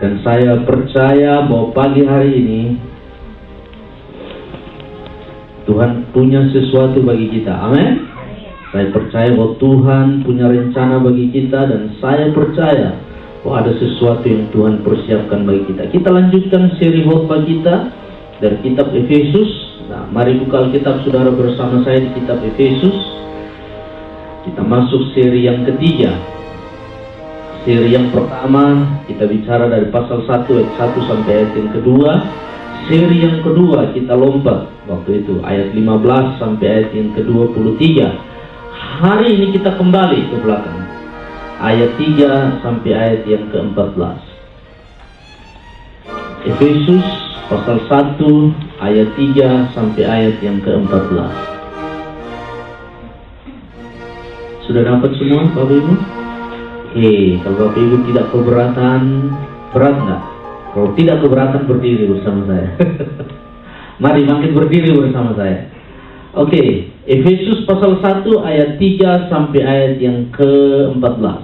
Dan saya percaya bahwa pagi hari ini Tuhan punya sesuatu bagi kita. Amin. Saya percaya bahwa Tuhan punya rencana bagi kita, dan saya percaya bahwa ada sesuatu yang Tuhan persiapkan bagi kita. Kita lanjutkan seri khotbah kita dari kitab Efesus. Nah, mari buka Alkitab saudara bersama saya di kitab Efesus. Kita masuk seri yang ketiga. Seri yang pertama kita bicara dari pasal 1 ayat 1 sampai ayat yang kedua. Seri yang kedua kita lompat waktu itu ayat 15 sampai ayat yang ke-23. Hari ini kita kembali ke belakang, ayat 3 sampai ayat yang ke-14. Efesus pasal 1 ayat 3 sampai ayat yang ke-14. Sudah dapat semua Bapak Ibu? Kalau Bapak Ibu tidak keberatan, berat nggak? Kalau tidak keberatan, berdiri bersama saya. Mari bangkit berdiri bersama saya. Efesus pasal 1 ayat 3 sampai ayat yang ke-14.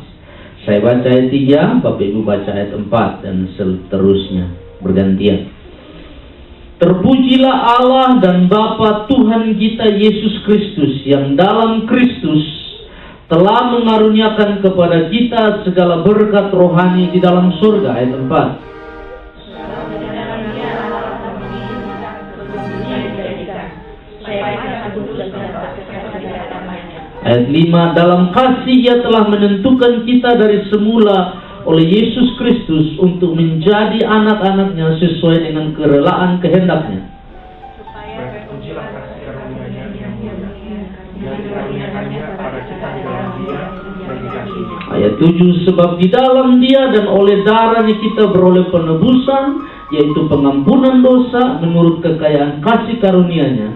Saya baca ayat 3, Bapak Ibu baca ayat 4, dan seterusnya bergantian. Terpujilah Allah dan Bapa Tuhan kita Yesus Kristus, yang dalam Kristus telah mengaruniakan kepada kita segala berkat rohani di dalam surga. Ayat 4. Ayat 5, dalam kasih Ia telah menentukan kita dari semula oleh Yesus Kristus untuk menjadi anak-anaknya sesuai dengan kerelaan kehendaknya. Ayat 7, sebab di dalam Dia dan oleh darahnya kita beroleh penebusan, yaitu pengampunan dosa menurut kekayaan kasih karunia-Nya.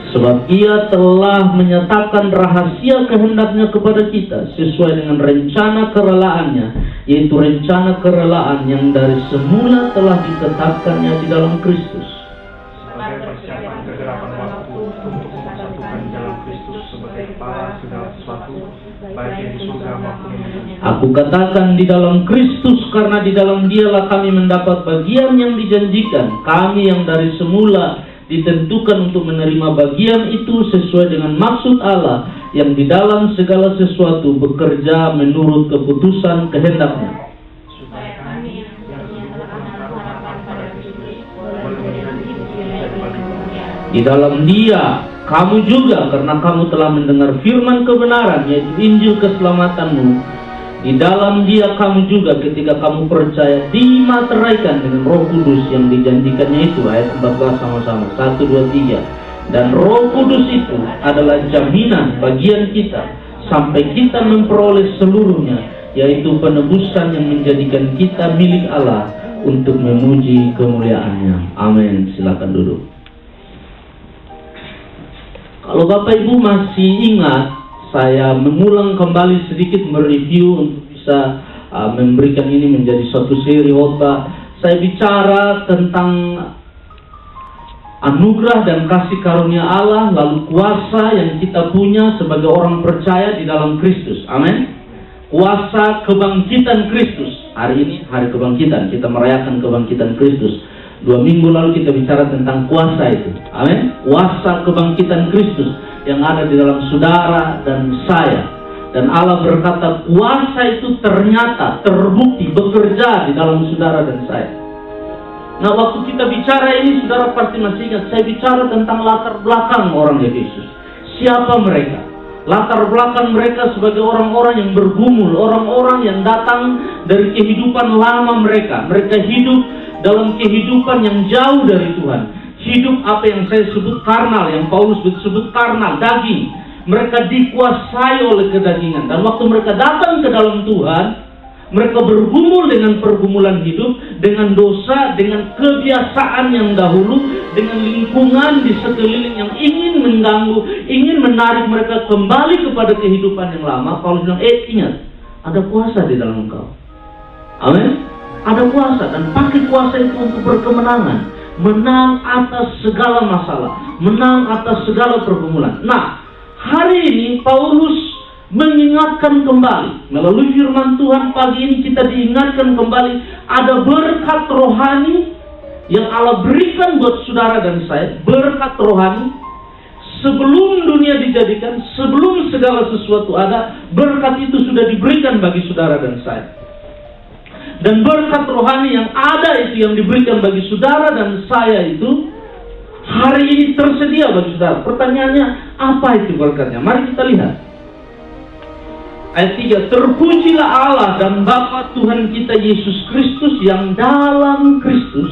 Sebab Ia telah menyatakan rahasia kehendaknya kepada kita sesuai dengan rencana kerelaannya, yaitu rencana kerelaan yang dari semula telah ditetapkannya di dalam Kristus. Sebagai persiapan kegelapan waktu untuk mempersatukan dalam Kristus sebagai kepala segala sesuatu, baik yang di surga maupun di bumi. Aku katakan di dalam Kristus, karena di dalam Dialah kami mendapat bagian yang dijanjikan, kami yang dari semula ditentukan untuk menerima bagian itu sesuai dengan maksud Allah yang di dalam segala sesuatu bekerja menurut keputusan kehendaknya. Di dalam Dia kamu juga, karena kamu telah mendengar firman kebenaran, yaitu Injil keselamatanmu, di dalam Dia kamu juga ketika kamu percaya dimateraikan dengan Roh Kudus yang dijanjikannya itu. Ayat 14 sama-sama, 1, 2, 3. Dan Roh Kudus itu adalah jaminan bagian kita sampai kita memperoleh seluruhnya, yaitu penebusan yang menjadikan kita milik Allah untuk memuji kemuliaan-Nya. Amin. Silakan duduk. Kalau Bapak Ibu masih ingat, saya mengulang kembali sedikit mereview untuk bisa memberikan ini menjadi suatu seri khotbah. Saya bicara tentang anugerah dan kasih karunia Allah, lalu kuasa yang kita punya sebagai orang percaya di dalam Kristus. Amin. Kuasa kebangkitan Kristus. Hari ini hari kebangkitan, kita merayakan kebangkitan Kristus. 2 minggu lalu kita bicara tentang kuasa itu. Amin. Kuasa kebangkitan Kristus yang ada di dalam saudara dan saya. Dan Allah berkata kuasa itu ternyata terbukti bekerja di dalam saudara dan saya. Nah, waktu kita bicara ini, saudara pasti masih ingat, saya bicara tentang latar belakang orang Efesus. Siapa mereka? Latar belakang mereka sebagai orang-orang yang bergumul, orang-orang yang datang dari kehidupan lama mereka. Mereka hidup dalam kehidupan yang jauh dari Tuhan. Hidup apa yang saya sebut karnal, yang Paulus sebut karnal, daging. Mereka dikuasai oleh kedagingan. Dan waktu mereka datang ke dalam Tuhan, mereka bergumul dengan pergumulan hidup, dengan dosa, dengan kebiasaan yang dahulu, dengan lingkungan di sekeliling yang ingin mengganggu, ingin menarik mereka kembali kepada kehidupan yang lama. Paulus bilang, ingat, ada kuasa di dalam engkau. Amin. Ada kuasa, dan pakai kuasa itu untuk berkemenangan. Menang atas segala masalah, menang atas segala pergumulan. Nah, hari ini Paulus mengingatkan kembali. Melalui firman Tuhan pagi ini kita diingatkan kembali ada berkat rohani yang Allah berikan buat saudara dan saya. Berkat rohani sebelum dunia dijadikan, sebelum segala sesuatu ada, berkat itu sudah diberikan bagi saudara dan saya. Dan berkat rohani yang ada itu, yang diberikan bagi saudara dan saya itu hari ini tersedia bagi saudara. Pertanyaannya, apa itu berkatnya? Mari kita lihat. Ayat 3, terpujilah Allah dan Bapa Tuhan kita Yesus Kristus yang dalam Kristus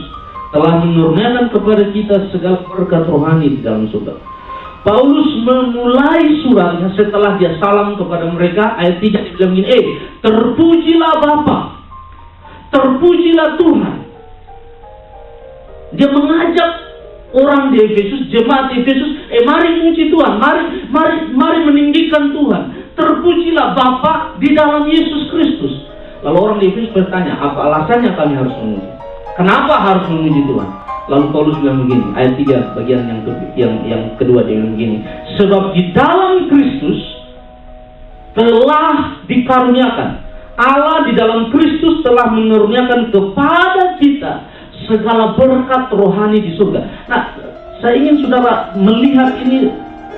telah menurunkan kepada kita segala berkat rohani di dalam surga. Paulus memulai suratnya setelah dia salam kepada mereka. Ayat 3 dia bilang gini, terpujilah Bapa, terpujilah Tuhan. Dia mengajak orang di Efesus, jemaat di Efesus, mari memuji Tuhan, mari meninggikan Tuhan. Terpujilah Bapa di dalam Yesus Kristus. Lalu orang di Efesus bertanya, apa alasannya kami harus memuji? Kenapa harus memuji Tuhan? Lalu Paulus bilang begini, ayat 3 bagian yang kedua dia bilang begini, sebab di dalam Kristus telah dikaruniakan, Allah di dalam Kristus telah mengaruniakan kepada kita segala berkat rohani di surga. Nah, saya ingin saudara melihat ini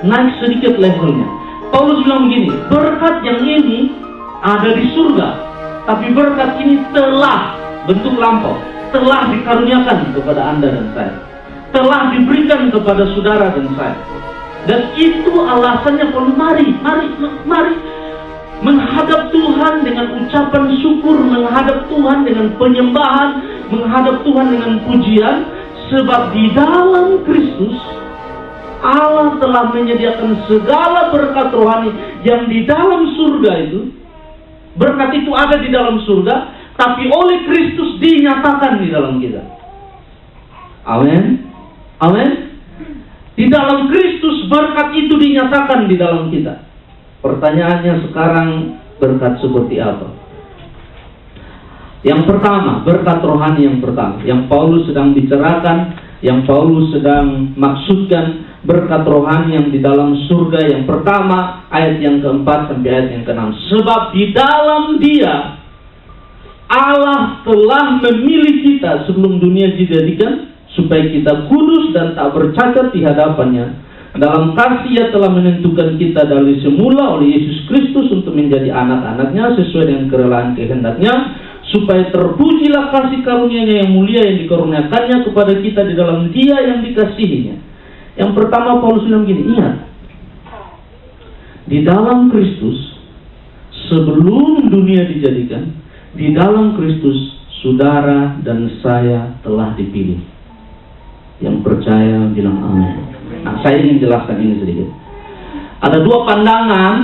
naik sedikit levelnya. Paulus bilang begini, berkat yang ini ada di surga, tapi berkat ini telah, bentuk lampau, telah dikaruniakan kepada Anda dan saya, telah diberikan kepada saudara dan saya. Dan itu alasannya Paulus, mari menghadap Tuhan dengan ucapan syukur, menghadap Tuhan dengan penyembahan, menghadap Tuhan dengan pujian, sebab di dalam Kristus Allah telah menyediakan segala berkat rohani yang di dalam surga itu. Berkat itu ada di dalam surga, tapi oleh Kristus dinyatakan di dalam kita. Amin. Amin. Di dalam Kristus berkat itu dinyatakan di dalam kita. Pertanyaannya sekarang, berkat seperti apa? Yang pertama, berkat rohani yang pertama, yang Paulus sedang bicarakan, yang Paulus sedang maksudkan, berkat rohani yang di dalam surga yang pertama, ayat yang keempat sampai ayat yang keenam. Sebab di dalam Dia Allah telah memilih kita sebelum dunia dijadikan, supaya kita kudus dan tak bercacat di hadapannya. Dalam kasih Ia telah menentukan kita dari semula oleh Yesus Kristus untuk menjadi anak-anaknya sesuai dengan kerelaan kehendaknya, supaya terpujilah kasih karunia-Nya yang mulia yang dikaruniakannya kepada kita di dalam Dia yang dikasihinya. Yang pertama Paulus bilang begini, ingat, di dalam Kristus sebelum dunia dijadikan, di dalam Kristus saudara dan saya telah dipilih. Yang percaya bilang amin. Nah, saya ingin jelaskan ini sedikit. Ada dua pandangan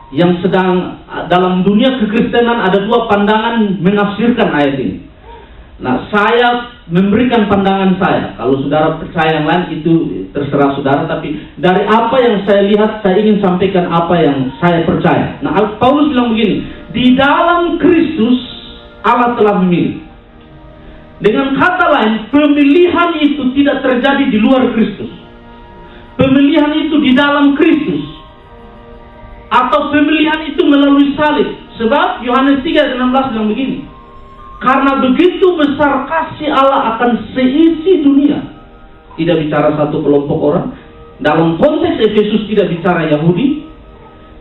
yang sedang dalam dunia kekristenan, ada dua pandangan menafsirkan ayat ini. Nah, saya memberikan pandangan saya. Kalau saudara percaya yang lain itu terserah saudara, tapi dari apa yang saya lihat, saya ingin sampaikan apa yang saya percaya. Nah, Paulus bilang begini, di dalam Kristus Allah telah memilih. Dengan kata lain, pemilihan itu tidak terjadi di luar Kristus. Pemilihan itu di dalam Kristus. Atau pemilihan itu melalui salib. Sebab Yohanes 3:16 bilang begini, karena begitu besar kasih Allah akan seisi dunia. Tidak bicara satu kelompok orang. Dalam konteks Efesus tidak bicara Yahudi,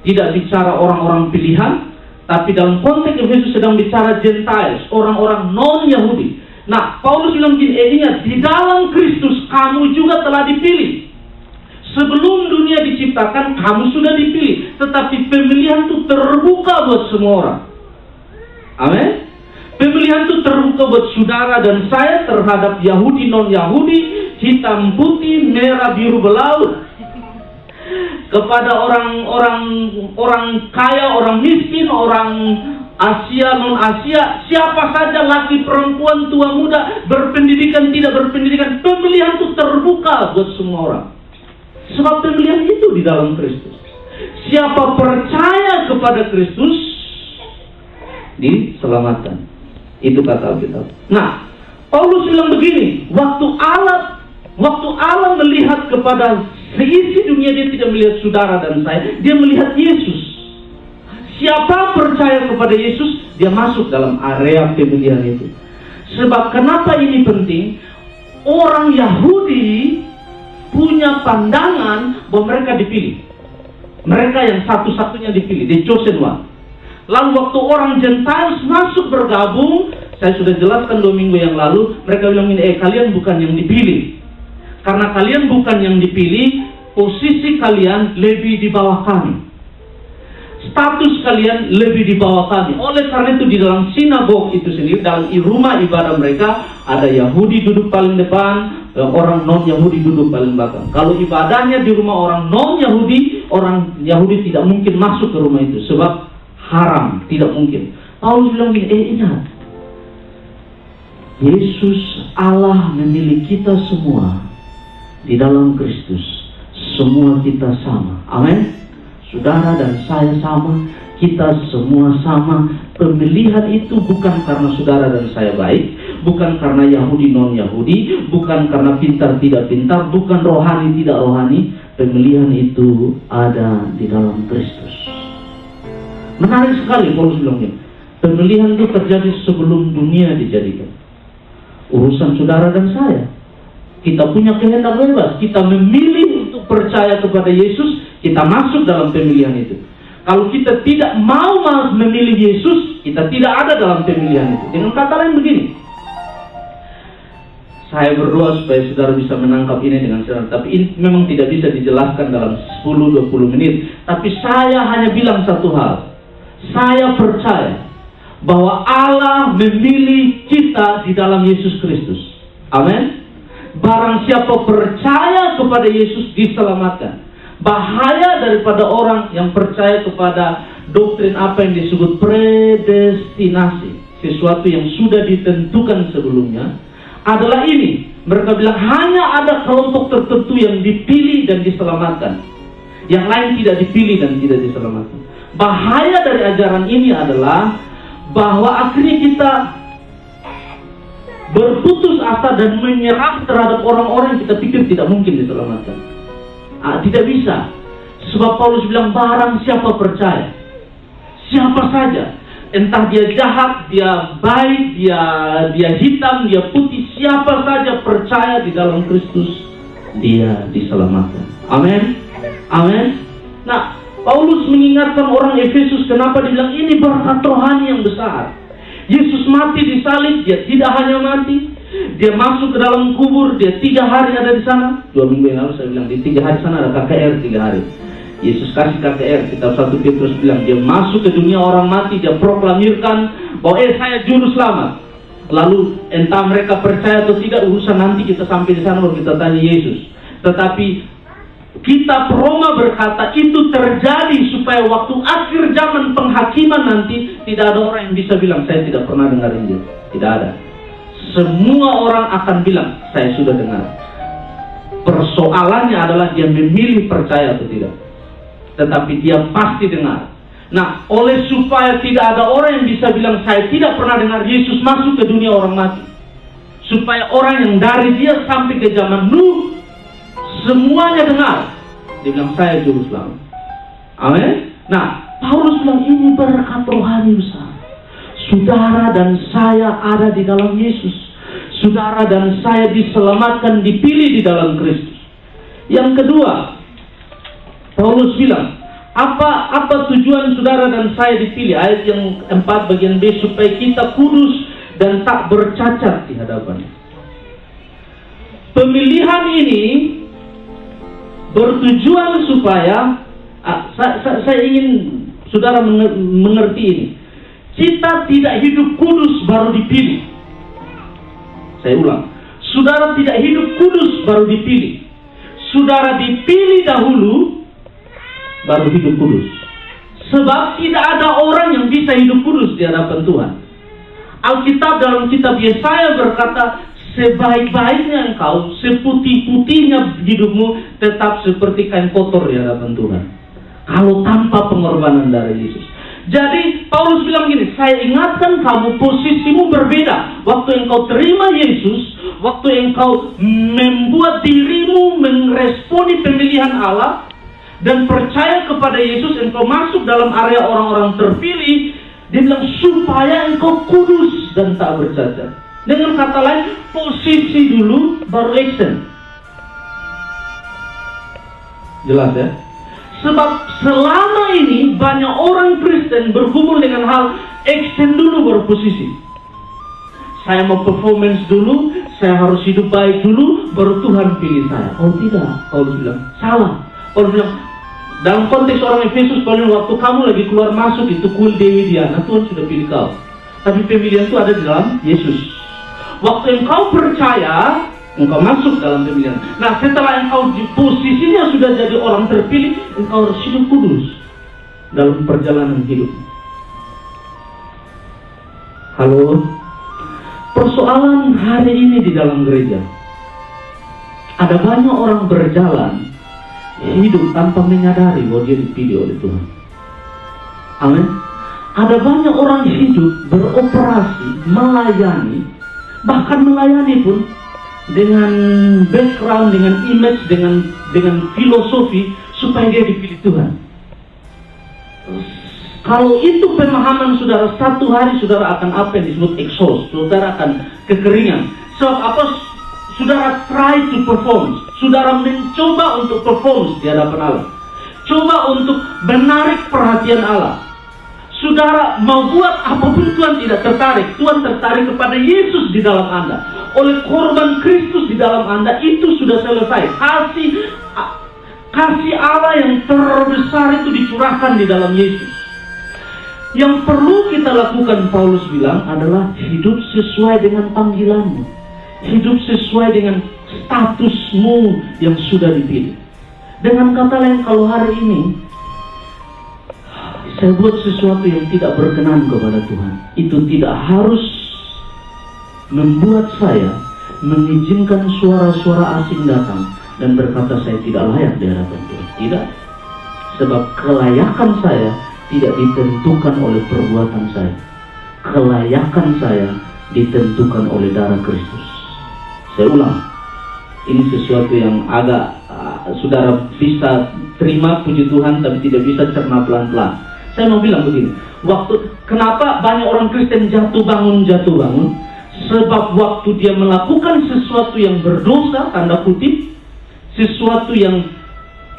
tidak bicara orang-orang pilihan, tapi dalam konteks Efesus sedang bicara Gentiles, orang-orang non-Yahudi. Nah, Paulus bilang begini, ingat, di dalam Kristus kamu juga telah dipilih. Sebelum dunia diciptakan, kamu sudah dipilih. Tetapi pemilihan itu terbuka buat semua orang. Amin. Pemilihan itu terbuka buat saudara dan saya terhadap Yahudi, non-Yahudi, hitam, putih, merah, biru, belaut. Kepada orang kaya, orang miskin, orang Asia, non-Asia, siapa saja, laki, perempuan, tua, muda, berpendidikan, tidak berpendidikan, pemilihan itu terbuka buat semua orang. Sebab pemilihan itu di dalam Kristus. Siapa percaya kepada Kristus diselamatkan. Itu kata Alkitab. Nah, Paulus bilang begini, waktu Allah melihat kepada seisi dunia, dia tidak melihat saudara dan saya, dia melihat Yesus. Siapa percaya kepada Yesus, dia masuk dalam area pemilihan itu. Sebab kenapa ini penting? Orang Yahudi punya pandangan bahwa mereka dipilih. Mereka yang satu-satunya dipilih, the chosen one. Lalu waktu orang Gentiles masuk bergabung, saya sudah jelaskan 2 minggu yang lalu, mereka bilang ini, kalian bukan yang dipilih. Karena kalian bukan yang dipilih, posisi kalian lebih di bawah kami. Status kalian lebih di bawah kami. Oleh karena itu di dalam sinagog itu sendiri, dalam rumah ibadah mereka, ada Yahudi duduk paling depan, orang non-Yahudi duduk paling belakang. Kalau ibadahnya di rumah orang non-Yahudi, orang Yahudi tidak mungkin masuk ke rumah itu. Sebab haram, tidak mungkin. Paulus bilang gini, ingat, Yesus Allah memilih kita semua di dalam Kristus. Semua kita sama. Amin. Saudara dan saya sama, kita semua sama. Pemilihan itu bukan karena saudara dan saya baik, bukan karena Yahudi non-Yahudi, bukan karena pintar tidak pintar, bukan rohani tidak rohani. Pemilihan itu ada di dalam Kristus. Menarik sekali Paulus bilangnya. Pemilihan itu terjadi sebelum dunia dijadikan. Urusan saudara dan saya. Kita punya kehendak bebas. Kita memilih untuk percaya kepada Yesus. Kita masuk dalam pemilihan itu. Kalau kita tidak mau memilih Yesus, kita tidak ada dalam pemilihan itu. Dengan kata lain begini, saya berdoa supaya saudara bisa menangkap ini dengan secara, tapi ini memang tidak bisa dijelaskan dalam 10-20 menit. Tapi saya hanya bilang satu hal. Saya percaya bahwa Allah memilih kita di dalam Yesus Kristus. Amin. Barang siapa percaya kepada Yesus diselamatkan. Bahaya daripada orang yang percaya kepada doktrin apa yang disebut predestinasi, sesuatu yang sudah ditentukan sebelumnya, adalah ini. Mereka bilang hanya ada kelompok tertentu yang dipilih dan diselamatkan, yang lain tidak dipilih dan tidak diselamatkan. Bahaya dari ajaran ini adalah bahwa akhirnya kita berputus asa dan menyerah terhadap orang-orang yang kita pikir tidak mungkin diselamatkan. Tidak bisa. Sebab Paulus bilang barang siapa percaya, siapa saja, entah dia jahat, dia baik, dia hitam, dia putih, siapa saja percaya di dalam Kristus, dia diselamatkan. Amin. Amin. Nah, Paulus mengingatkan orang Efesus kenapa dibilang ini berkat rohani yang besar. Yesus mati di salib, dia tidak hanya mati, dia masuk ke dalam kubur, dia 3 hari ada di sana. 2 minggu yang lalu saya bilang di 3 hari sana ada KKR 3 hari. Yesus kasih KKR, kitab 1 Petrus bilang dia masuk ke dunia orang mati, dia proklamirkan bahwa saya juru selamat. Lalu entah mereka percaya atau tidak, urusan nanti kita sampai di sana baru kita tanya Yesus. Tetapi kitab Roma berkata itu terjadi supaya waktu akhir zaman penghakiman nanti tidak ada orang yang bisa bilang saya tidak pernah dengar Injil. Tidak ada. Semua orang akan bilang saya sudah dengar. Persoalannya adalah dia memilih percaya atau tidak. Tetapi dia pasti dengar. Nah, oleh supaya tidak ada orang yang bisa bilang saya tidak pernah dengar Yesus masuk ke dunia orang mati, supaya orang yang dari dia sampai ke zaman Nuh semuanya dengar, dia bilang saya juru selamat. Amin. Nah, Paulus bilang ini berkat rohani besar. Saudara dan saya ada di dalam Yesus. Saudara dan saya diselamatkan, dipilih di dalam Kristus. Yang kedua, Paulus bilang, apa tujuan saudara dan saya dipilih? Ayat yang 4 bagian B, supaya kita kudus dan tak bercacat di hadapan. Pemilihan ini bertujuan supaya saya ingin saudara mengerti ini. Kita tidak hidup kudus baru dipilih. Saya ulang, saudara tidak hidup kudus baru dipilih. Saudara dipilih dahulu baru hidup kudus. Sebab tidak ada orang yang bisa hidup kudus di hadapan Tuhan. Alkitab dalam kitab Yesaya berkata, sebaik-baiknya engkau, seputih-putihnya hidupmu, tetap seperti kain kotor di hadapan Tuhan. Kalau tanpa pengorbanan dari Yesus. Jadi Paulus bilang gini, saya ingatkan kamu posisimu berbeda. Waktu engkau terima Yesus, waktu engkau membuat dirimu meresponi pemilihan Allah, dan percaya kepada Yesus, engkau masuk dalam area orang-orang terpilih. Dia bilang supaya engkau kudus dan tak bercacat. Dengan kata lain, posisi dulu baru action. Jelas ya? Sebab selama ini banyak orang Kristen bergumul dengan hal action dulu baru posisi. Saya mau performance dulu, saya harus hidup baik dulu, baru Tuhan pilih saya. Oh tidak, Paulus bilang salah. Paulus bilang dalam konteks orang Efesus, Paulus waktu kamu lagi keluar masuk itu kuil Dewi Diana, Tuhan sudah pilih kau. Tapi pemilihan itu ada di dalam Yesus. Waktu engkau percaya, engkau masuk dalam pemilihan. Nah, setelah engkau di posisinya sudah jadi orang terpilih, engkau harus hidup kudus dalam perjalanan hidup. Halo? Persoalan hari ini di dalam gereja, ada banyak orang berjalan hidup tanpa menyadari bahwa dia dipilih oleh Tuhan. Amin. Ada banyak orang hidup beroperasi, melayani, bahkan melayani pun dengan background, dengan image, dengan filosofi supaya dia dipilih Tuhan. Kalau itu pemahaman saudara, satu hari saudara akan apa yang disebut exhaust, saudara akan kekeringan. Sebab apa? Saudara try to perform, saudara mencoba untuk perform di hadapan Allah, coba untuk menarik perhatian Allah. Saudara mau buat apapun, Tuhan tidak tertarik. Tuhan tertarik kepada Yesus di dalam Anda. Oleh korban Kristus di dalam Anda, itu sudah selesai. Kasih Allah yang terbesar itu dicurahkan di dalam Yesus. Yang perlu kita lakukan, Paulus bilang, adalah hidup sesuai dengan panggilanmu, hidup sesuai dengan statusmu yang sudah dipilih. Dengan kata lain, kalau hari ini saya buat sesuatu yang tidak berkenan kepada Tuhan, itu tidak harus membuat saya mengizinkan suara-suara asing datang dan berkata saya tidak layak di hadapan Tuhan. Tidak. Sebab kelayakan saya tidak ditentukan oleh perbuatan saya. Kelayakan saya ditentukan oleh darah Kristus. Saya ulang, ini sesuatu yang agak saudara bisa terima, puji Tuhan, tapi tidak bisa cerna pelan-pelan. Saya mau bilang begini, kenapa banyak orang Kristen jatuh bangun? Sebab waktu dia melakukan sesuatu yang berdosa, tanda kutip, sesuatu yang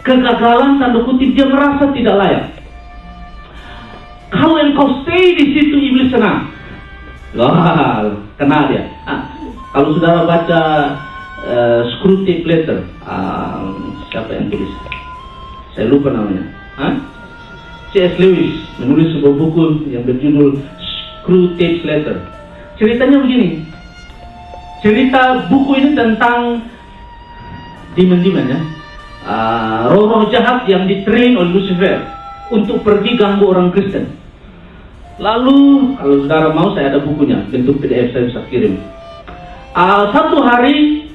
kegagalan, tanda kutip, dia merasa tidak layak. Kalau engkau stay di situ, iblis senang. Wah, kena dia. Kalau saudara baca Screwtape Letter, siapa yang tulis? Saya lupa namanya. C.S. Lewis menulis sebuah buku yang berjudul Screwtape Letter. Ceritanya begini. Cerita buku ini tentang demon-demon ya. Roh-roh jahat yang ditrain oleh Lucifer untuk pergi ganggu orang Kristen. Lalu, kalau saudara mau, saya ada bukunya, bentuk PDF saya bisa kirim. Satu hari,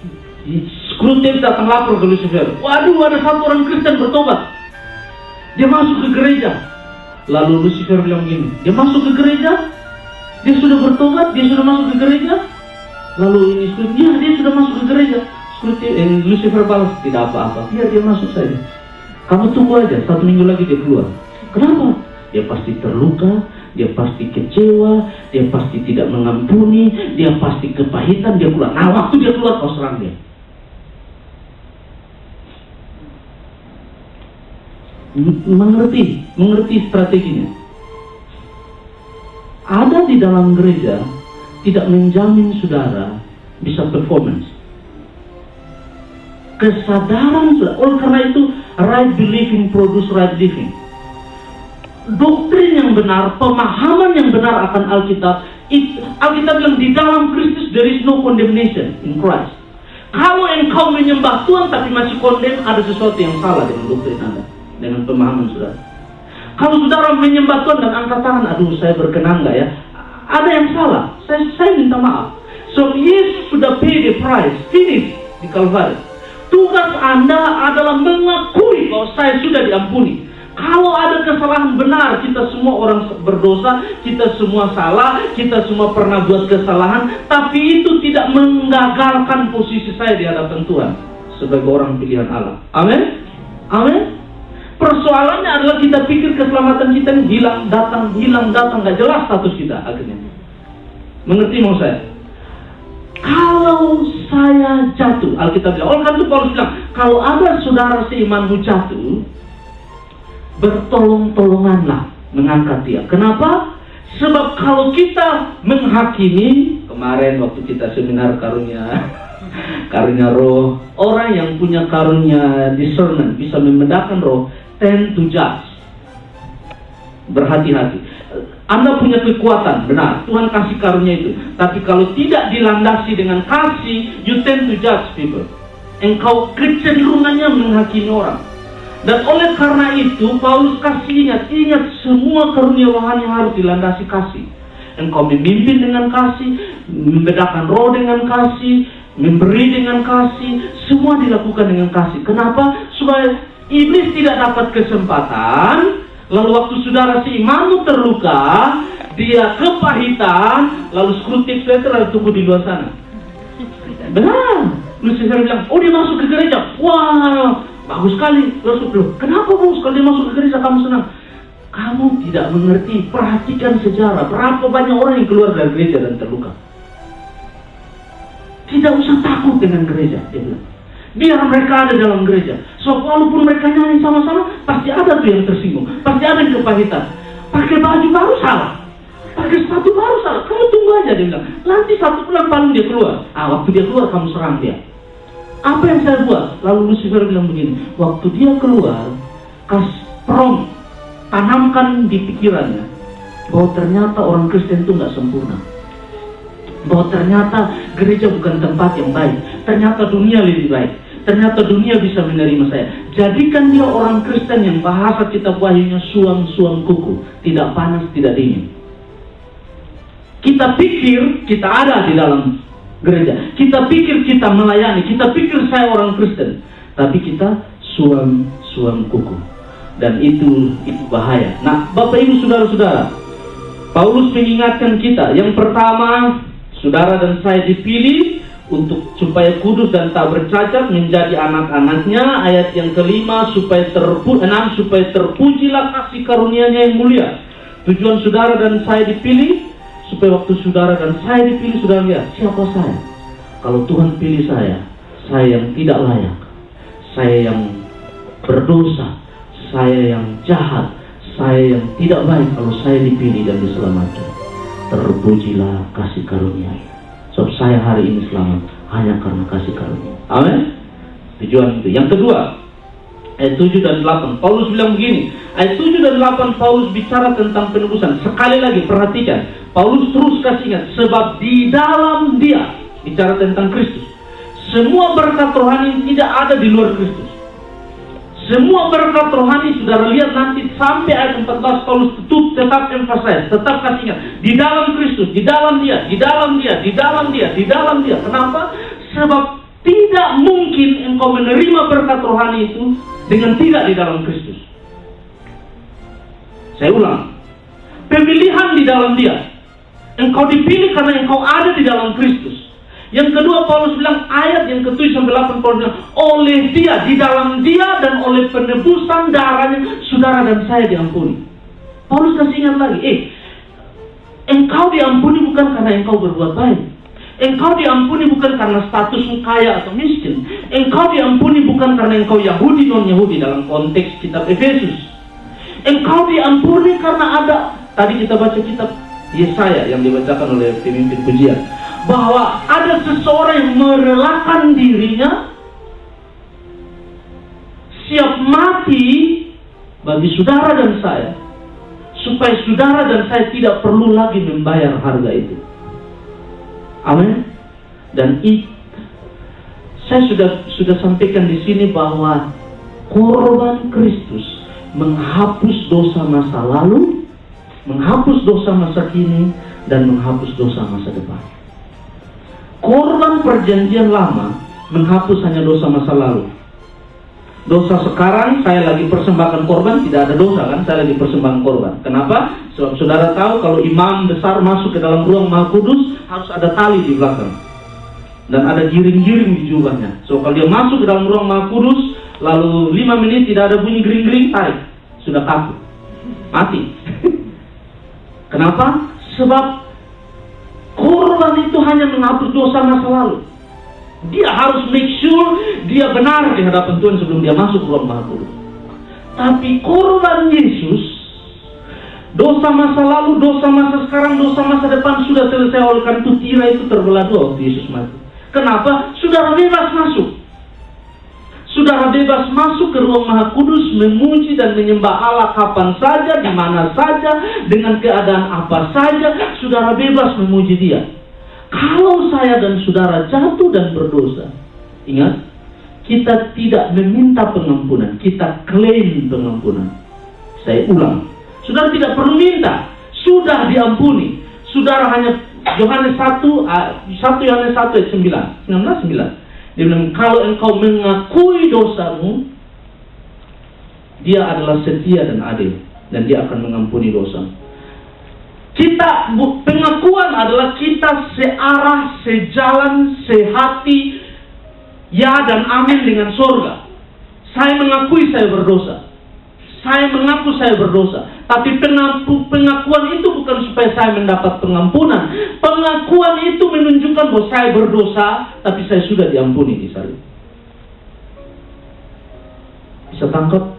Screwtape datang lapor ke Lucifer. Waduh, ada satu orang Kristen bertobat. Dia masuk ke gereja. Lalu Lucifer bilang gini, dia masuk ke gereja? Dia sudah bertobat? Dia sudah masuk ke gereja? Lalu ini Screwtape, ya dia sudah masuk ke gereja. Lucifer balas, tidak apa-apa, biar dia masuk saja. Kamu tunggu aja, 1 minggu lagi dia keluar. Kenapa? Dia pasti terluka, dia pasti kecewa, dia pasti tidak mengampuni, dia pasti kepahitan, dia keluar. Nah, waktu dia keluar, kau serang dia. Mengerti strateginya. Ada di dalam gereja tidak menjamin saudara bisa performance. Kesadaran saudara, oleh karena itu right believing produce right living. Doktrin yang benar, pemahaman yang benar akan Alkitab, Alkitab bilang di dalam Kristus there is no condemnation in Christ. Kalau engkau menyembah Tuhan tapi masih condemn, ada sesuatu yang salah dengan doktrin Anda, dengan pemahaman saudara. Kalau saudara menyembah Tuhan dan angkat tangan, aduh saya berkenan nggak ya? Ada yang salah. Saya minta maaf. So Yesus sudah pay the price, finish di Kalvari. Tugas Anda adalah mengakui bahwa saya sudah diampuni. Kalau ada kesalahan benar, kita semua orang berdosa, kita semua salah, kita semua pernah buat kesalahan, tapi itu tidak menggagalkan posisi saya di hadapan Tuhan sebagai orang pilihan Allah. Amin? Amin? Persoalannya adalah kita pikir keselamatan kita ini hilang, datang, gak jelas status kita akhirnya. Mengerti mau saya? Kalau saya jatuh, Alkitab bilang, oleh karena itu Paulus bilang, kalau ada saudara seimanmu jatuh, bertolong-tolonganlah mengangkat dia. Kenapa? Sebab kalau kita menghakimi, kemarin waktu kita seminar karunia roh, orang yang punya karunia discernment, bisa membedakan roh, tend to judge. Berhati-hati. Anda punya kekuatan, benar, Tuhan kasih karunia itu. Tapi kalau tidak dilandasi dengan kasih, you tend to judge people. Engkau kecenderungannya menghakimi orang. Dan oleh karena itu, Paulus kasih ingat semua karunia rohani harus dilandasi kasih. Engkau memimpin dengan kasih, membedakan roh dengan kasih, memberi dengan kasih, semua dilakukan dengan kasih. Kenapa? Supaya iblis tidak dapat kesempatan. Lalu waktu saudara seimanmu terluka, dia kepahitan, lalu skrutik sweater lalu tunggu di luar sana. Benar. Lucifer bilang, oh dia masuk ke gereja. Wah, bagus sekali. Lalu, kenapa bagus kalau dia masuk ke gereja kamu senang? Kamu tidak mengerti. Perhatikan sejarah. Berapa banyak orang yang keluar dari gereja dan terluka. Tidak usah takut dengan gereja, dia bilang. Biar mereka ada dalam gereja. So, walaupun mereka nyanyi sama-sama, pasti ada tuh yang tersinggung. Pasti ada yang kepahitan. Pakai baju baru salah. Pakai sepatu baru salah. Kamu tunggu aja, dia bilang. Nanti 1 bulan paling dia keluar. Waktu dia keluar, kamu serang dia. Apa yang saya buat? Lalu Lucifer bilang begini. Waktu dia keluar, tanamkan di pikirannya bahwa ternyata orang Kristen itu nggak sempurna. Bahwa ternyata gereja bukan tempat yang baik. Ternyata dunia lebih baik. Ternyata dunia bisa menerima saya. Jadikan dia orang Kristen yang bahasa kitab Wahyunya suam-suam kuku. Tidak panas, tidak dingin. Kita pikir kita ada di dalam gereja. Kita pikir kita melayani. Kita pikir saya orang Kristen. Tapi kita suam-suam kuku. Dan itu bahaya. Nah, Bapak Ibu Saudara-saudara, Paulus mengingatkan kita. Yang pertama, saudara dan saya dipilih untuk supaya kudus dan tak bercacat menjadi anak-anaknya. Ayat yang kelima, supaya terpujilah kasih karunia-Nya yang mulia. Tujuan saudara dan saya dipilih supaya waktu saudara dan saya dipilih, saudara lihat siapa saya. Kalau Tuhan pilih saya yang tidak layak, saya yang berdosa, saya yang jahat, saya yang tidak baik. Kalau saya dipilih dan diselamatkan, terpujilah kasih karunia-Nya. Sebab saya hari ini selamat hanya karena kasih karunia. Amin. Tujuan itu. Yang kedua, ayat 7 dan 8. Paulus bilang begini. Ayat 7 dan 8 Paulus bicara tentang penebusan. Sekali lagi perhatikan. Paulus terus kasih ingat. Sebab di dalam dia, bicara tentang Kristus, semua berkat rohani tidak ada di luar Kristus. Semua berkat rohani, saudara lihat nanti sampai ayat 14 Paulus tetap emphasize, tetap kasih ingat. Di dalam Kristus, di dalam dia, di dalam dia, di dalam dia, di dalam dia. Kenapa? Sebab tidak mungkin engkau menerima berkat rohani itu dengan tidak di dalam Kristus. Saya ulang. Pemilihan di dalam dia. Engkau dipilih karena engkau ada di dalam Kristus. Yang kedua Paulus bilang, ayat yang ke-7 sampai 8 Paulus bilang, oleh dia, di dalam dia dan oleh penebusan darahnya, saudara dan saya diampuni. Paulus kasih ingat lagi, engkau diampuni bukan karena engkau berbuat baik. Engkau diampuni bukan karena statusmu kaya atau miskin. Engkau diampuni bukan karena engkau Yahudi non-Yahudi dalam konteks kitab Efesus. Engkau diampuni karena ada, tadi kita baca kitab Yesaya yang dibacakan oleh pemimpin pujian, bahwa ada seseorang yang merelakan dirinya siap mati bagi saudara dan saya, supaya saudara dan saya tidak perlu lagi membayar harga itu. Amin. Dan saya sudah sampaikan di sini bahwa korban Kristus menghapus dosa masa lalu, menghapus dosa masa kini, dan menghapus dosa masa depan. Korban perjanjian lama menghapus hanya dosa masa lalu. Dosa sekarang saya lagi persembahkan korban, tidak ada dosa kan, saya lagi persembahkan korban. Kenapa? Sebab saudara tahu kalau imam besar masuk ke dalam ruang Maha Kudus harus ada tali di belakang. Dan ada giring-giring di jubahnya. So kalau dia masuk ke dalam ruang Maha Kudus, lalu 5 menit tidak ada bunyi gering-gering, tarik, sudah kaku, mati. Kenapa? Sebab korban itu hanya menghapus dosa masa lalu. Dia harus make sure dia benar di hadapan Tuhan sebelum dia masuk ke ruang Maha Kudus. Tapi korban Yesus, dosa masa lalu, dosa masa sekarang, dosa masa depan sudah selesai. Oleh karena itu tirai itu terbelah dua waktu Yesus mati. Kenapa? Saudara bebas masuk. Saudara bebas masuk ke ruang Maha Kudus, memuji dan menyembah Allah kapan saja, di mana saja, dengan keadaan apa saja. Saudara bebas memuji Dia. Kalau saya dan saudara jatuh dan berdosa, ingat, kita tidak meminta pengampunan, kita klaim pengampunan. Saya ulang, saudara tidak perlu minta, sudah diampuni. Saudara hanya Yohanes 1 Yohanes 1 ayat 19. Dia bilang, kalau engkau mengakui dosamu, Dia adalah setia dan adil, dan Dia akan mengampuni dosa. Pengakuan adalah kita searah, sejalan, sehati, ya dan amin dengan surga. Saya mengakui saya berdosa. Saya mengaku saya berdosa. Tapi pengakuan itu bukan supaya saya mendapat pengampunan. Pengakuan itu menunjukkan bahwa saya berdosa, tapi saya sudah diampuni di salib. Bisa tangkap?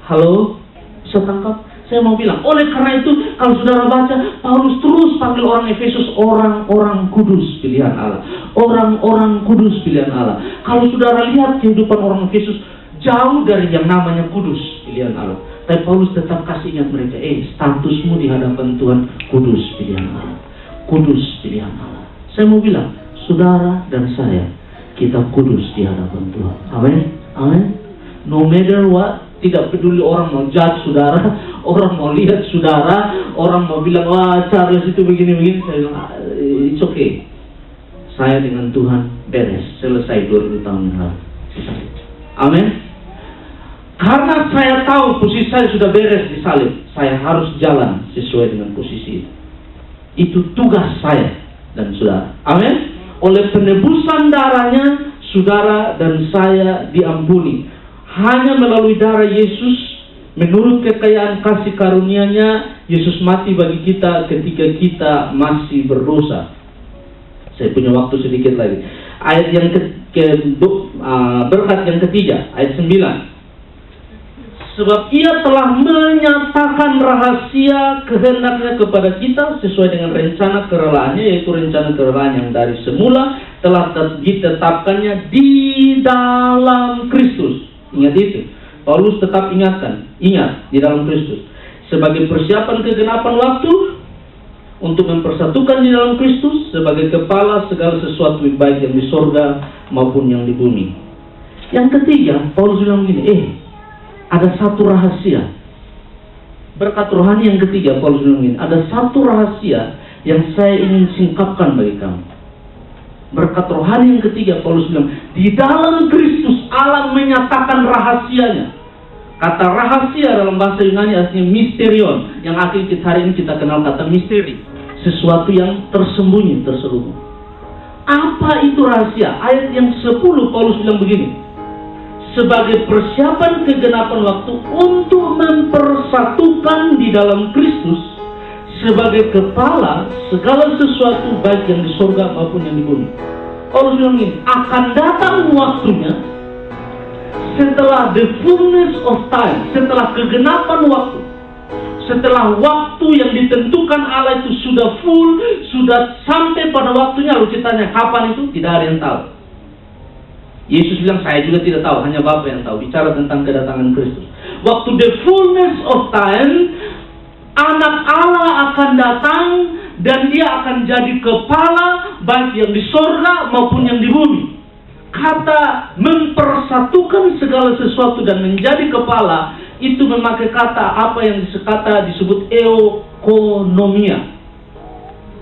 Halo? Bisa tangkap? Saya mau bilang, oleh karena itu, kalau saudara baca, Paulus terus panggil orang Efesus orang-orang kudus pilihan Allah. Orang-orang kudus pilihan Allah. Kalau saudara lihat kehidupan orang Efesus, jauh dari yang namanya kudus pilihan Allah. Tapi Paulus tetap kasih ingat mereka, statusmu di hadapan Tuhan kudus pilihan Allah. Kudus pilihan Allah. Saya mau bilang, saudara dan saya, kita kudus di hadapan Tuhan. Amin? Amin? No matter what, tidak peduli orang mau judge saudara, orang mau lihat saudara, orang mau bilang, wah Charles itu begini-begini. Saya bilang, it's okay. Saya dengan Tuhan beres, selesai 2000 tahun yang lalu. Amin. Karena saya tahu posisi saya sudah beres di salib, saya harus jalan sesuai dengan posisi itu. Itu tugas saya dan saudara. Amin. Oleh penebusan darahnya, saudara dan saya diampuni. Hanya melalui darah Yesus, menurut kekayaan kasih karunia-Nya, Yesus mati bagi kita ketika kita masih berdosa. Saya punya waktu sedikit lagi. Ayat yang berkat yang ketiga, ayat 9. Sebab Ia telah menyatakan rahasia kehendak-Nya kepada kita sesuai dengan rencana kerelaannya, yaitu rencana kerelaan yang dari semula telah ditetapkannya di dalam Kristus. Ingat itu. Paulus tetap ingat di dalam Kristus. Sebagai persiapan kegenapan waktu, untuk mempersatukan di dalam Kristus sebagai kepala segala sesuatu baik yang di sorga maupun yang di bumi. Yang ketiga, Paulus bilang begini, ada satu rahasia. Berkat rohani yang ketiga, Paulus bilang begini, ada satu rahasia yang saya ingin singkapkan bagi kamu. Berkat rohani yang ketiga, Paulus bilang, di dalam Kristus Allah menyatakan rahasianya. Kata rahasia dalam bahasa Yunani artinya misterion, yang akhir hari ini kita kenal kata misteri, sesuatu yang tersembunyi, terselubung. Apa itu rahasia? Ayat yang 10 Paulus bilang begini, sebagai persiapan kegenapan waktu untuk mempersatukan di dalam Kristus sebagai kepala segala sesuatu baik yang di surga maupun yang di bumi. Paulus bilang ini, akan datang waktunya setelah the fullness of time, setelah kegenapan waktu, setelah waktu yang ditentukan Allah itu sudah full, sudah sampai pada waktunya. Lalu ceritanya kapan itu? Tidak ada yang tahu. Yesus bilang, saya juga tidak tahu, hanya Bapa yang tahu. Bicara tentang kedatangan Kristus. Waktu the fullness of time, Anak Allah akan datang dan Dia akan jadi kepala baik yang di sorga maupun yang di bumi. Kata mempersatukan segala sesuatu dan menjadi kepala itu memakai kata apa yang disebut eukonomia.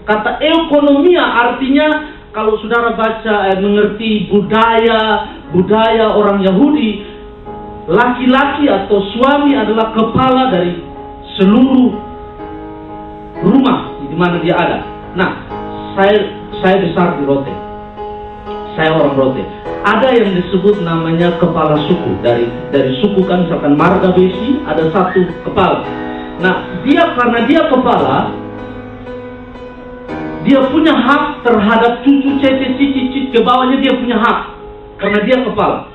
Kata eukonomia artinya, kalau saudara baca mengerti budaya orang Yahudi, laki-laki atau suami adalah kepala dari seluruh rumah di mana dia ada. Nah, saya besar di Rote. saya orang Rote. Ada yang disebut namanya kepala suku. Dari suku kan, misalkan marga besi, ada satu kepala. Nah, karena dia kepala, dia punya hak terhadap cucu, cicit ke bawahnya, dia punya hak karena dia kepala.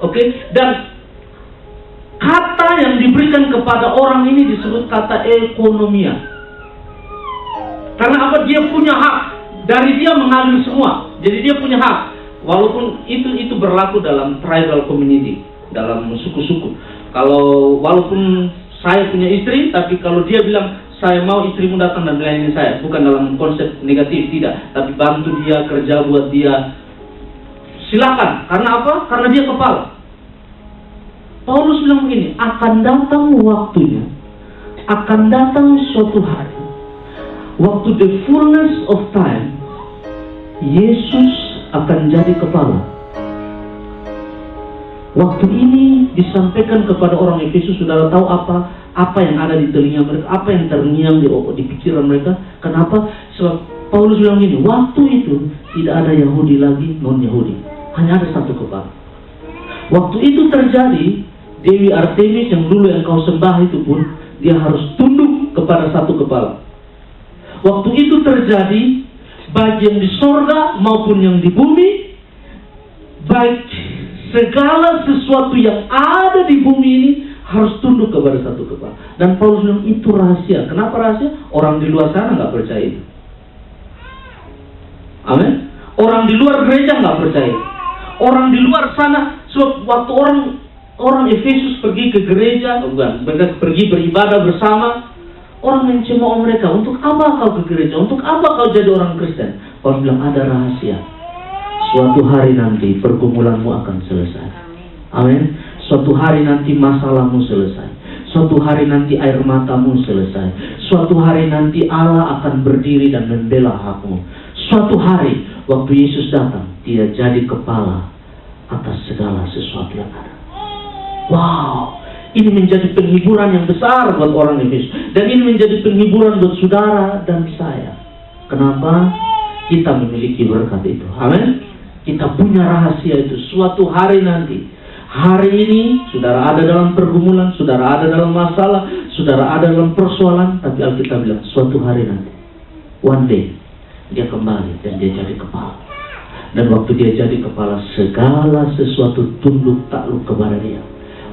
Oke? Dan kata yang diberikan kepada orang ini disebut kata ekonomia. Karena apa? Dia punya hak. Dari dia mengambil semua. Jadi dia punya hak. Walaupun itu berlaku dalam tribal community, dalam suku-suku. Kalau walaupun saya punya istri, tapi kalau dia bilang saya mau istrimu datang dan melayani saya, bukan dalam konsep negatif, tidak, tapi bantu dia, kerja buat dia, silakan. Karena apa? Karena dia kepala. Paulus bilang begini, akan datang waktunya, akan datang suatu hari, waktu the fullness of time, Yesus akan jadi kepala. Waktu ini disampaikan kepada orang Efesus, saudara tahu apa yang ada di telinga mereka, apa yang terngiang di pikiran mereka. Kenapa? Sebab Paulus bilang gini, waktu itu tidak ada Yahudi lagi, non-Yahudi, hanya ada satu kepala. Waktu itu terjadi, Dewi Artemis yang dulu yang kau sembah itu pun, dia harus tunduk kepada satu kepala. Waktu itu terjadi, baik yang di sorga maupun yang di bumi, baik segala sesuatu yang ada di bumi ini harus tunduk kepada satu kepala. Dan Paulus bilang itu rahasia. Kenapa rahasia? Orang di luar sana nggak percaya itu. Amin. Orang di luar gereja nggak percaya. Orang di luar sana, sebab waktu orang Efesus pergi ke gereja, mereka pergi beribadah bersama, orang mencemooh mereka. Untuk apa kau ke gereja? Untuk apa kau jadi orang Kristen? Paulus bilang ada rahasia. Suatu hari nanti pergumulanmu akan selesai. Amin. Suatu hari nanti masalahmu selesai. Suatu hari nanti air matamu selesai. Suatu hari nanti Allah akan berdiri dan membela hakmu. Suatu hari waktu Yesus datang, dia jadi kepala atas segala sesuatu yang ada. Wow. Ini menjadi penghiburan yang besar buat orang Efesus. Dan ini menjadi penghiburan buat saudara dan saya. Kenapa? Kita memiliki berkat itu. Amin. Kita punya rahasia itu. Suatu hari nanti, hari ini saudara ada dalam pergumulan, saudara ada dalam masalah, saudara ada dalam persoalan, tapi Alkitab bilang suatu hari nanti, one day, dia kembali dan dia jadi kepala. Dan waktu dia jadi kepala, segala sesuatu tunduk takluk kepada dia.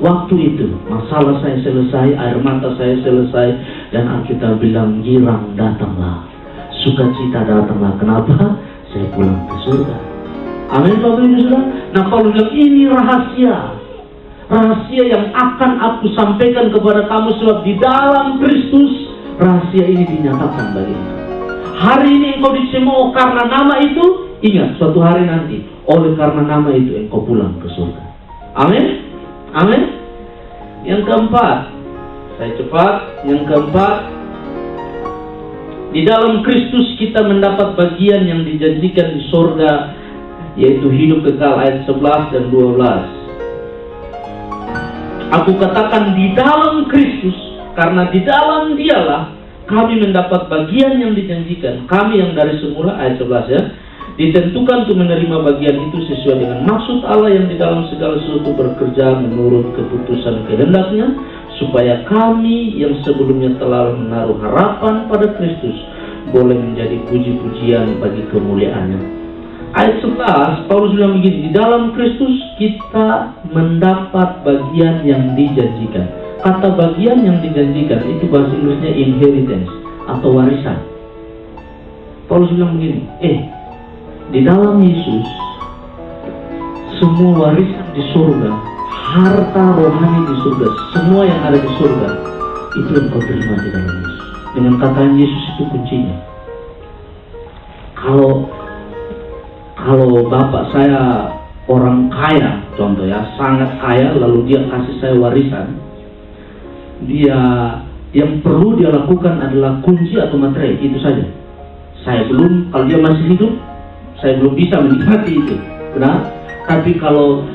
Waktu itu masalah saya selesai, air mata saya selesai, dan Alkitab bilang girang datanglah, sukacita datanglah. Kenapa? Saya pulang ke surga. Amin, Bapak Ibu Saudara. Nah, Paulus bilang ini rahasia, rahasia yang akan aku sampaikan kepada kamu, sebab di dalam Kristus rahasia ini dinyatakan bagi engkau. Hari ini engkau dicemooh karena nama itu, ingat suatu hari nanti oleh karena nama itu engkau pulang ke surga. Amin. Amin. Yang keempat, saya cepat. Yang keempat, di dalam Kristus kita mendapat bagian yang dijanjikan di sorga, yaitu hidup kekal, ayat 11 dan 12. Aku katakan di dalam Kristus, karena di dalam dialah kami mendapat bagian yang dijanjikan. Kami yang dari semula, ayat 11 ya, ditentukan untuk menerima bagian itu sesuai dengan maksud Allah yang di dalam segala sesuatu bekerja menurut keputusan kehendaknya, supaya kami yang sebelumnya telah menaruh harapan pada Kristus boleh menjadi puji-pujian bagi kemuliaannya. Ayat 11, Paulus bilang begini, di dalam Kristus kita mendapat bagian yang dijanjikan. Kata bagian yang dijanjikan itu bahasa Inggrisnya inheritance atau warisan. Paulus bilang begini, di dalam Yesus semua warisan di surga, harta rohani di surga, semua yang ada di surga itu yang kau terima di dalam Yesus. Dengan kata Yesus itu kuncinya. Kalau bapak saya orang kaya, contoh ya, sangat kaya, lalu dia kasih saya warisan, dia yang perlu dia lakukan adalah kunci atau materai, itu saja. Saya belum, kalau dia masih hidup, saya belum bisa menikmati itu. Benar? Tapi kalau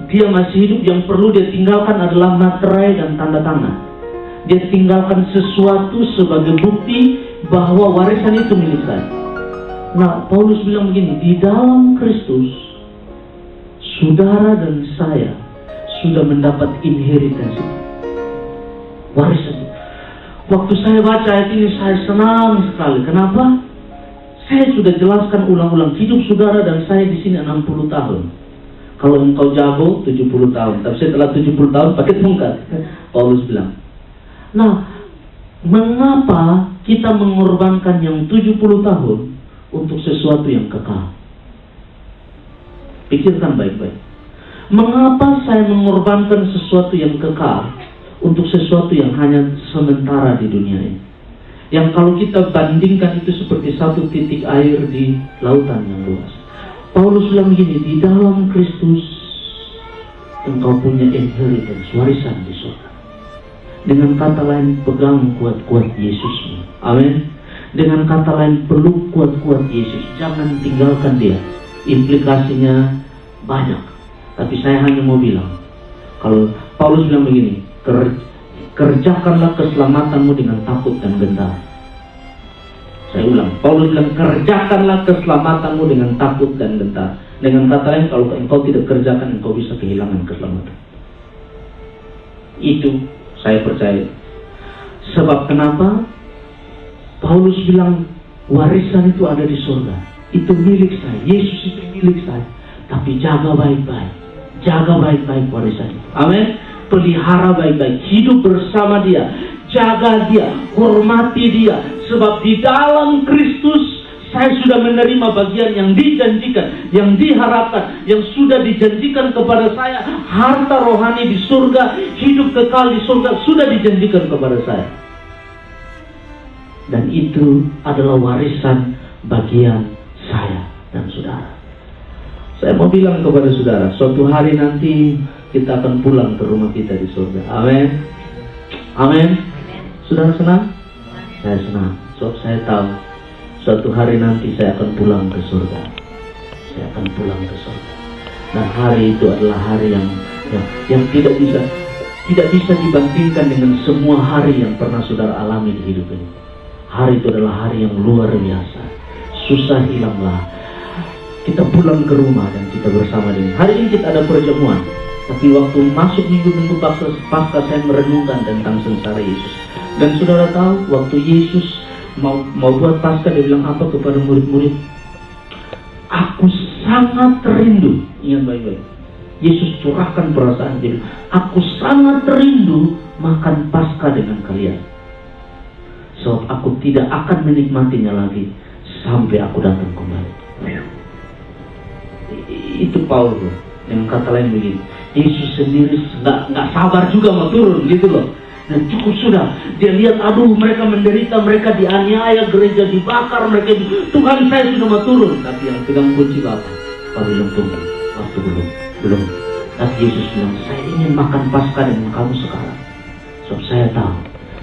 dia masih hidup, yang perlu dia tinggalkan adalah materai dan tanda tangan. Dia tinggalkan sesuatu sebagai bukti bahwa warisan itu milik saya. Nah, Paulus bilang begini, di dalam Kristus, saudara dan saya sudah mendapat inheritance itu, warisan itu. Waktu saya baca ayat ini, saya senang sekali. Kenapa? Saya sudah jelaskan ulang-ulang, hidup saudara dan saya di sini 60 tahun. Kalau engkau jago, 70 tahun. Tapi setelah 70 tahun, pakai tongkat. Paulus bilang. Nah, mengapa kita mengorbankan yang 70 tahun untuk sesuatu yang kekal? Pikirkan baik-baik. Mengapa saya mengorbankan sesuatu yang kekal untuk sesuatu yang hanya sementara di dunia ini? Yang kalau kita bandingkan itu seperti satu titik air di lautan yang luas. Paulus bilang begini, di dalam Kristus engkau punya inheritance, warisan di surga. Dengan kata lain, pegang kuat-kuat Yesusmu. Amin. Dengan kata lain, peluk kuat-kuat Yesus. Jangan tinggalkan dia. Implikasinya banyak. Tapi saya hanya mau bilang, kalau Paulus bilang begini, kerjakanlah keselamatanmu dengan takut dan gentar. Saya ulang, Paulus bilang, kerjakanlah keselamatanmu dengan takut dan gentar. Dengan kata lain, kalau engkau tidak kerjakan, engkau bisa kehilangan keselamatan. Itu saya percaya. Sebab kenapa? Paulus bilang, warisan itu ada di surga. Itu milik saya. Yesus itu milik saya. Tapi jaga baik-baik. Jaga baik-baik warisan itu. Amin. Pelihara baik-baik. Hidup bersama dia. Jaga dia. Hormati dia. Sebab di dalam Kristus saya sudah menerima bagian yang dijanjikan, yang diharapkan, yang sudah dijanjikan kepada saya. Harta rohani di surga, hidup kekal di surga, sudah dijanjikan kepada saya. Dan itu adalah warisan bagian saya dan saudara. Saya mau bilang kepada saudara, suatu hari nanti kita akan pulang ke rumah kita di surga. Amin. Amin. Saudara senang? Saya senang. Sebab saya tahu suatu hari nanti saya akan pulang ke surga. Saya akan pulang ke surga. Dan hari itu adalah hari yang tidak bisa dibandingkan dengan semua hari yang pernah saudara alami di hidup ini. Hari itu adalah hari yang luar biasa. Susah hilanglah. Kita pulang ke rumah dan kita bersama dengan. Hari ini kita ada perjamuan. Tapi waktu masuk minggu-minggu pasca saya merenungkan tentang sengsara Yesus. Dan saudara tahu, waktu Yesus mau buat pasca, dia bilang apa kepada murid-murid? Aku sangat rindu. Ingat baik-baik. Yesus curahkan perasaan dia. Aku sangat rindu makan pasca dengan kalian. Sebab aku tidak akan menikmatinya lagi sampai aku datang kembali. Itu Paulus. Dengan kata lain begini, Yesus sendiri nggak sabar juga mau turun gitu loh. Dan cukup sudah, dia lihat, aduh mereka menderita, mereka dianiaya, gereja dibakar, mereka Tuhan saya sudah mau turun. Tapi yang pegang kunci apa? Kau belum tunggu, waktu belum. Tapi Yesus bilang, saya ingin makan Paskah dengan kamu sekarang. Sebab saya tahu,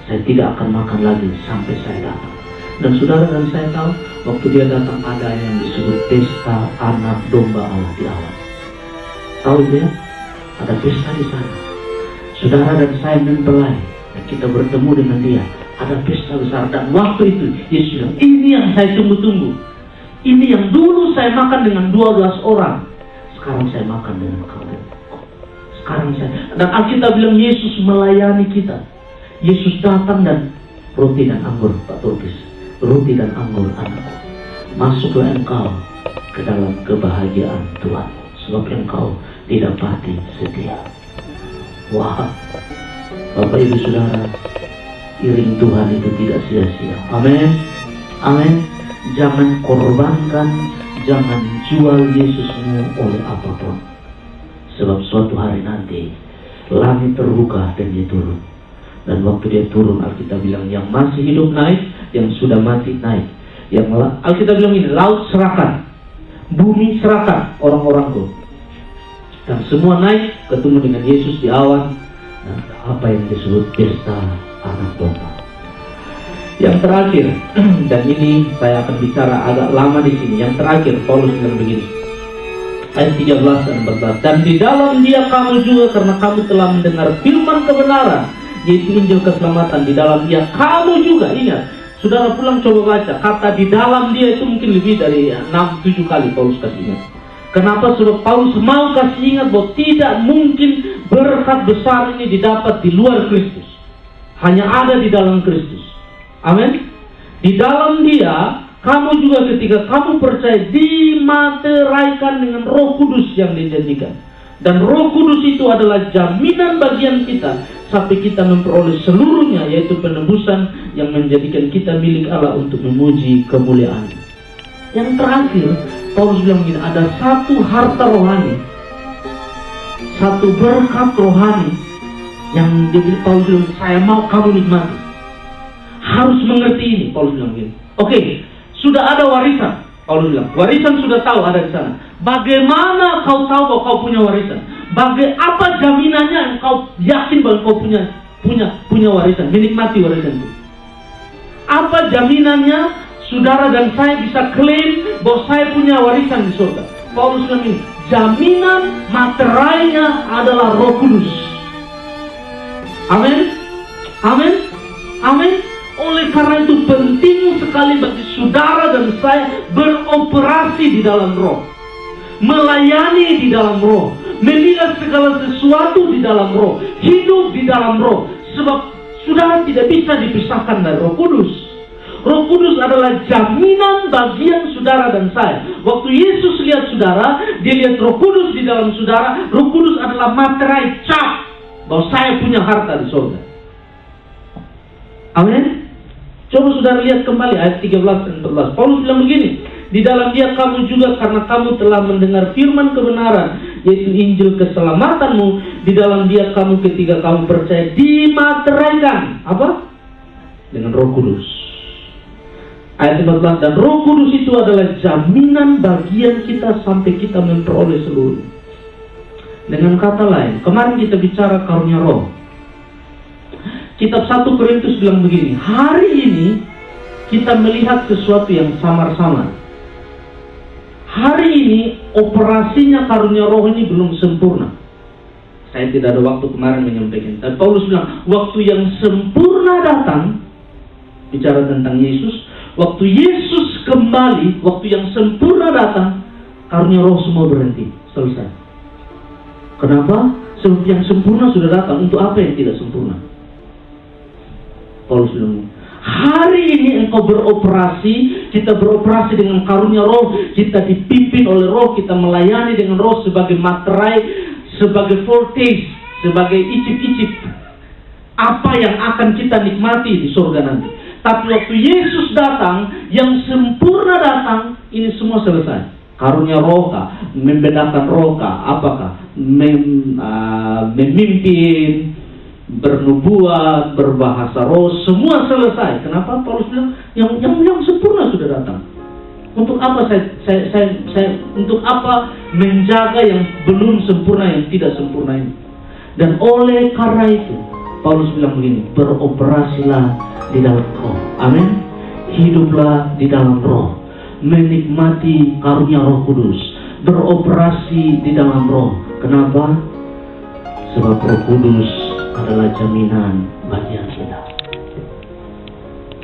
saya tidak akan makan lagi sampai saya datang. Dan saudara dan saya tahu, waktu dia datang ada yang disebut pesta anak domba Allah di awan. Tahu dia? Ada pesta di sana. Saudara dan saya mempelai, dan kita bertemu dengan dia. Ada pesta besar, dan waktu itu Yesus bilang, ini yang saya tunggu-tunggu. Ini yang dulu saya makan dengan 12 orang. Sekarang saya makan dengan kamu. Sekarang saya. Dan Alkitab bilang Yesus melayani kita. Yesus datang dan roti dan anggur, Pak Turkis. Roti dan anggur anakku. Masuklah engkau ke dalam kebahagiaan Tuhan. Sebab engkau didapati setia. Wah, Bapak Ibu Saudara, iring Tuhan itu tidak sia-sia. Amin. Amin. Jangan korbankan, jangan jual Yesusmu oleh apapun. Sebab suatu hari nanti langit terbuka dan dia turun. Dan waktu dia turun, Alkitab bilang yang masih hidup naik, yang sudah mati naik. Yang Alkitab bilang ini, laut serahkan, bumi serahkan orang-orangku. Dan semua naik ketemu dengan Yesus di awan. Dan apa yang disebut pesta anak domba. Yang terakhir, dan ini saya akan bicara agak lama di sini. Yang terakhir, Paulus bilang begini, ayat 13 dan 14. Dan di dalam dia kamu juga, karena kamu telah mendengar firman kebenaran, yaitu Injil keselamatan. Di dalam dia kamu juga, ingat, Saudara pulang coba baca, kata di dalam dia itu mungkin lebih dari 6-7 kali Paulus kasih ingat. Kenapa? Sebab Paulus mau kasih ingat bahwa tidak mungkin berkat besar ini didapat di luar Kristus. Hanya ada di dalam Kristus. Amin. Di dalam dia, kamu juga ketika kamu percaya dimateraikan dengan Roh Kudus yang dijanjikan. Dan Roh Kudus itu adalah jaminan bagian kita sampai kita memperoleh seluruhnya, yaitu penebusan yang menjadikan kita milik Allah untuk memuji kemuliaan. Yang terakhir, Paulus bilang begini, ada satu harta rohani, satu berkat rohani yang Paulus bilang, saya mau kamu nikmati. Harus mengerti ini, Paulus bilang begini. Oke, sudah ada warisan, Paulus bilang. Warisan sudah tahu ada di sana. Bagaimana kau tahu bahwa kau punya warisan? Apa jaminannya kau yakin bahwa kau punya warisan, menikmati warisan itu? Apa jaminannya saudara dan saya bisa klaim bahwa saya punya warisan di surga? Paulus bilang ini, jaminan materainya adalah Roh Kudus. Amin. Amin. Amin. Oleh karena itu penting sekali bagi saudara dan saya beroperasi di dalam Roh, melayani di dalam Roh, melihat segala sesuatu di dalam Roh, hidup di dalam Roh. Sebab saudara tidak bisa dipisahkan dari Roh Kudus. Roh Kudus adalah jaminan bagian saudara dan saya. Waktu Yesus lihat saudara, dia lihat Roh Kudus di dalam saudara. Roh Kudus adalah materai cap bahwa saya punya harta di surga. Amin. Coba saudara lihat kembali ayat 13 dan 14. Paulus bilang begini, di dalam dia kamu juga karena kamu telah mendengar firman kebenaran, yaitu Injil keselamatanmu. Di dalam dia kamu ketika kamu percaya dimateraikan. Apa? Dengan Roh Kudus. Ayat 14, dan Roh Kudus itu adalah jaminan bagian kita sampai kita memperoleh seluruh. Dengan kata lain, kemarin kita bicara karunia Roh. Kitab 1 Korintus bilang begini, hari ini kita melihat sesuatu yang samar-samar. Hari ini operasinya karunia Roh ini belum sempurna. Saya tidak ada waktu kemarin menyampaikan. Tapi Paulus bilang, waktu yang sempurna datang, bicara tentang Yesus, waktu Yesus kembali, waktu yang sempurna datang, karunia Roh semua berhenti, selesai. Kenapa? Sebab yang sempurna sudah datang. Untuk apa yang tidak sempurna? Paulus bilang, hari ini engkau beroperasi, kita beroperasi dengan karunia Roh, kita dipimpin oleh Roh, kita melayani dengan Roh sebagai materai, sebagai foretaste, sebagai icip-icip apa yang akan kita nikmati di surga nanti. Tapi waktu Yesus datang, yang sempurna datang, ini semua selesai. Karunia Roh kah, membedakan Roh kah, apakah memimpin, bernubuat, berbahasa roh, semua selesai. Kenapa? Paulus bilang yang sempurna sudah datang. Untuk apa saya untuk apa menjaga yang belum sempurna, yang tidak sempurna ini? Dan oleh karena itu Paulus bilang begini, beroperasilah di dalam Roh. Amin. Hiduplah di dalam Roh, menikmati karunia Roh Kudus, beroperasi di dalam Roh. Kenapa? Sebab Roh Kudus adalah jaminan bagian kita.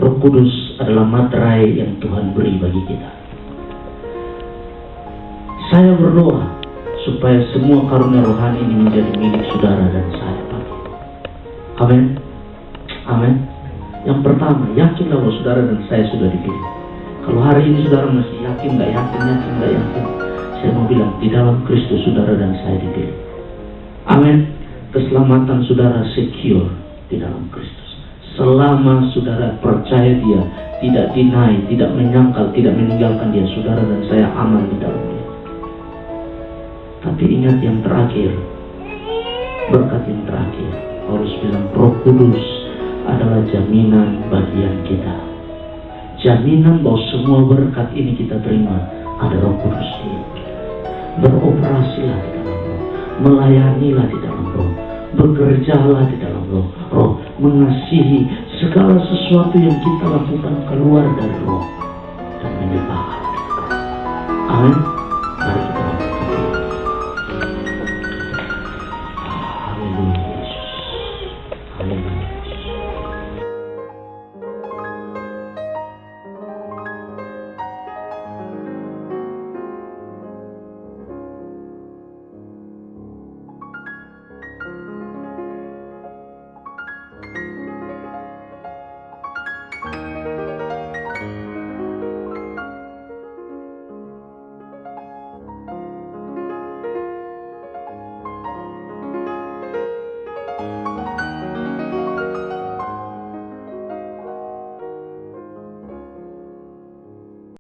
Roh Kudus adalah materai yang Tuhan beri bagi kita. Saya berdoa supaya semua karunia rohani ini menjadi milik saudara dan saya pagi. Amin. Amin. Yang pertama, yakinlah bahwa saudara dan saya sudah dipilih. Kalau hari ini saudara masih yakin, nggak yakin, saya mau bilang, di dalam Kristus saudara dan saya dipilih. Amin. Keselamatan saudara secure di dalam Kristus. Selama saudara percaya dia, tidak deny, tidak menyangkal, tidak meninggalkan dia, saudara dan saya aman di dalam dia. Tapi ingat yang terakhir, berkat yang terakhir, Paulus bilang Roh Kudus adalah jaminan bagian kita. Jaminan bahwa semua berkat ini kita terima, ada Roh Kudus di dalam. Beroperasilah di dalam Roh, melayanilah di dalam Roh, bekerjalah di dalam Roh, mengasihi segala sesuatu yang kita lakukan keluar dari Roh dan menyembah Allah. Amin.